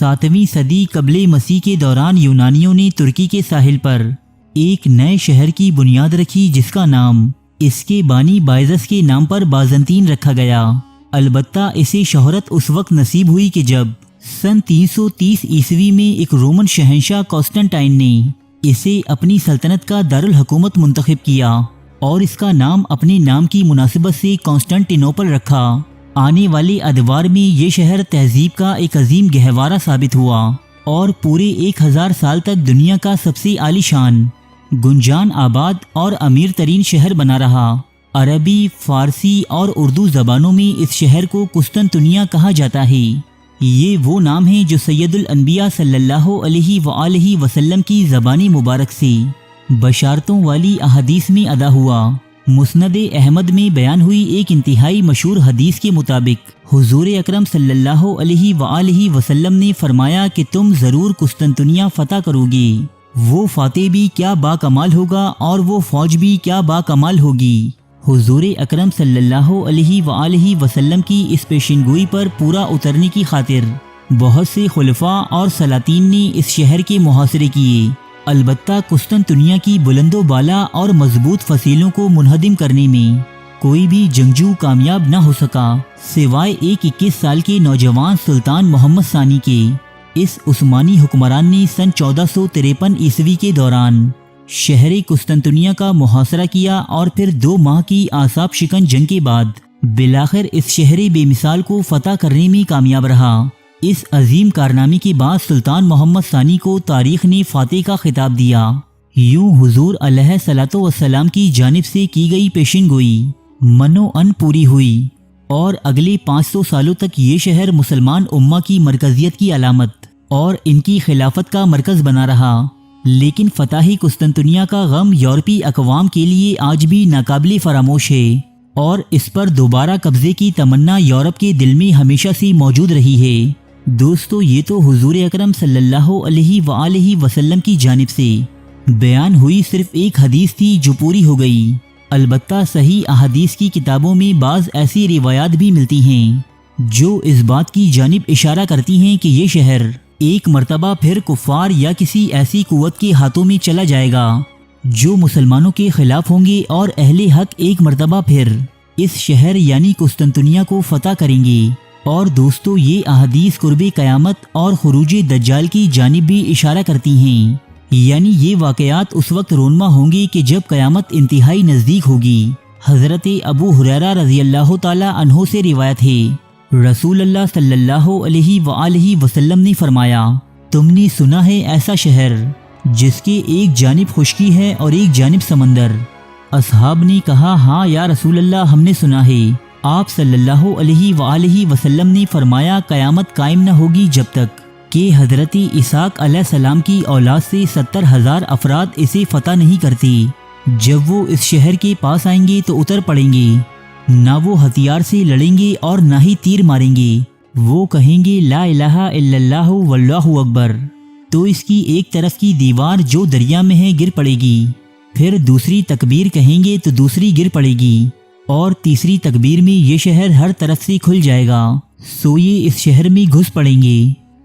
7ویں صدی قبل مسیح کے دوران یونانیوں نے ترکی کے ساحل پر ایک نئے شہر کی بنیاد رکھی جس کا نام اس کے بانی بائزس کے نام پر بازنطین رکھا گیا۔ البتہ اسے شہرت اس وقت نصیب ہوئی کہ جب سن 330 عیسوی میں ایک رومن شہنشاہ کانسٹنٹائن نے اسے اپنی سلطنت کا دارالحکومت منتخب کیا اور اس کا نام اپنے نام کی مناسبت سے کانسٹنٹینوپل رکھا۔ آنے والے ادوار میں یہ شہر تہذیب کا ایک عظیم گہوارہ ثابت ہوا اور پورے 1000 سال تک دنیا کا سب سے عالی شان، گنجان آباد اور امیر ترین شہر بنا رہا۔ عربی، فارسی اور اردو زبانوں میں اس شہر کو قسطنطنیہ کہا جاتا ہے۔ یہ وہ نام ہے جو سید الانبیاء صلی اللہ علیہ وآلہ وسلم کی زبانی مبارک سے بشارتوں والی احادیث میں ادا ہوا۔ مسند احمد میں بیان ہوئی ایک انتہائی مشہور حدیث کے مطابق حضور اکرم صلی اللہ علیہ وآلہ وسلم نے فرمایا کہ تم ضرور قسطنطنیہ فتح کرو گے۔ وہ فاتح بھی کیا با کمال ہوگا اور وہ فوج بھی کیا با کمال ہوگی۔ حضور اکرم صلی اللہ علیہ وآلہ وسلم کی اس پیشن گوئی پر پورا اترنے کی خاطر بہت سے خلفاء اور سلاطین نے اس شہر کے محاصرے کیے۔ البتہ قسطنطنیہ کی بلند و بالا اور مضبوط فصیلوں کو منہدم کرنے میں کوئی بھی جنگجو کامیاب نہ ہو سکا سوائے ایک 21 سال کے نوجوان سلطان محمد ثانی کے۔ اس عثمانی حکمران نے سن 1453 عیسوی کے دوران شہر قسطنطنیہ کا محاصرہ کیا اور پھر 2 ماہ کی اعصاب شکن جنگ کے بعد بالآخر اس شہر بے مثال کو فتح کرنے میں کامیاب رہا۔ اس عظیم کارنامے کے بعد سلطان محمد ثانی کو تاریخ نے فاتح کا خطاب دیا۔ یوں حضور علیہ الصلوۃ والسلام کی جانب سے کی گئی پیشن گوئی منو ان پوری ہوئی اور اگلے 500 سالوں تک یہ شہر مسلمان امہ کی مرکزیت کی علامت اور ان کی خلافت کا مرکز بنا رہا۔ لیکن فتح قسطنطنیہ کا غم یورپی اقوام کے لیے آج بھی ناقابل فراموش ہے اور اس پر دوبارہ قبضے کی تمنا یورپ کے دل میں ہمیشہ سے موجود رہی ہے۔ دوستو، یہ تو حضور اکرم صلی اللہ علیہ وآلہ وسلم کی جانب سے بیان ہوئی صرف ایک حدیث تھی جو پوری ہو گئی۔ البتہ صحیح احادیث کی کتابوں میں بعض ایسی روایات بھی ملتی ہیں جو اس بات کی جانب اشارہ کرتی ہیں کہ یہ شہر ایک مرتبہ پھر کفار یا کسی ایسی قوت کے ہاتھوں میں چلا جائے گا جو مسلمانوں کے خلاف ہوں گے اور اہل حق ایک مرتبہ پھر اس شہر یعنی قسطنطنیہ کو فتح کریں گے۔ اور دوستو، یہ احادیث قرب قیامت اور خروج دجال کی جانب بھی اشارہ کرتی ہیں، یعنی یہ واقعات اس وقت رونما ہوں گے کہ جب قیامت انتہائی نزدیک ہوگی۔ حضرت ابو ہریرہ رضی اللہ تعالی عنہ سے روایت ہے، رسول اللہ صلی اللہ علیہ وآلہ وسلم نے فرمایا، تم نے سنا ہے ایسا شہر جس کے ایک جانب خشکی ہے اور ایک جانب سمندر؟ اصحاب نے کہا، ہاں یا رسول اللہ، ہم نے سنا ہے۔ آپ صلی اللہ علیہ وآلہ وسلم نے فرمایا، قیامت قائم نہ ہوگی جب تک کہ حضرت اسحاق علیہ السلام کی اولاد سے 70,000 افراد اسے فتح نہیں کرتے۔ جب وہ اس شہر کے پاس آئیں گے تو اتر پڑیں گے، نہ وہ ہتھیار سے لڑیں گے اور نہ ہی تیر ماریں گے، وہ کہیں گے لا الہ الا اللہ واللہ اکبر، تو اس کی ایک طرف کی دیوار جو دریا میں ہے گر پڑے گی، پھر دوسری تکبیر کہیں گے تو دوسری گر پڑے گی، اور تیسری تکبیر میں یہ شہر ہر طرف سے کھل جائے گا، سو یہ اس شہر میں گھس پڑیں گے۔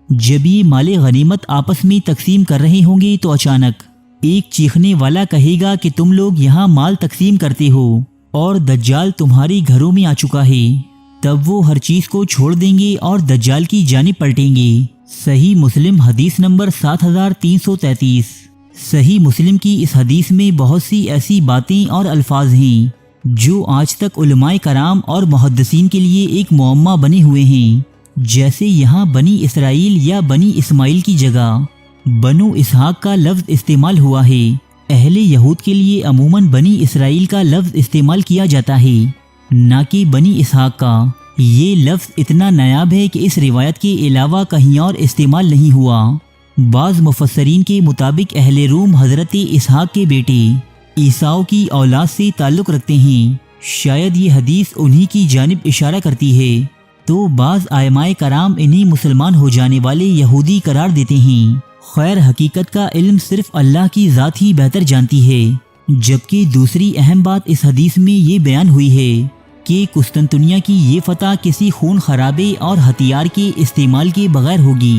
جب یہ مال غنیمت آپس میں تقسیم کر رہے ہوں گے تو اچانک ایک چیخنے والا کہے گا کہ تم لوگ یہاں مال تقسیم کرتے ہو اور دجال تمہارے گھروں میں آ چکا ہے۔ تب وہ ہر چیز کو چھوڑ دیں گے اور دجال کی جانب پلٹیں گے۔ صحیح مسلم حدیث نمبر 7333۔ صحیح مسلم کی اس حدیث میں بہت سی ایسی باتیں اور الفاظ ہیں جو آج تک علماء کرام اور محدثین کے لیے ایک معمہ بنے ہوئے ہیں، جیسے یہاں بنی اسرائیل یا بنی اسماعیل کی جگہ بنو اسحاق کا لفظ استعمال ہوا ہے۔ اہل یہود کے لیے عموماً بنی اسرائیل کا لفظ استعمال کیا جاتا ہے، نہ کہ بنی اسحاق کا۔ یہ لفظ اتنا نایاب ہے کہ اس روایت کے علاوہ کہیں اور استعمال نہیں ہوا۔ بعض مفسرین کے مطابق اہل روم حضرت اسحاق کے بیٹے عیساؤ کی اولاد سے تعلق رکھتے ہیں، شاید یہ حدیث انہی کی جانب اشارہ کرتی ہے، تو بعض ائمہ کرام انہیں مسلمان ہو جانے والے یہودی قرار دیتے ہیں۔ خیر حقیقت کا علم صرف اللہ کی ذات ہی بہتر جانتی ہے، جبکہ دوسری اہم بات اس حدیث میں یہ بیان ہوئی ہے کہ قسطنطنیہ کی یہ فتح کسی خون خرابے اور ہتھیار کے استعمال کے بغیر ہوگی۔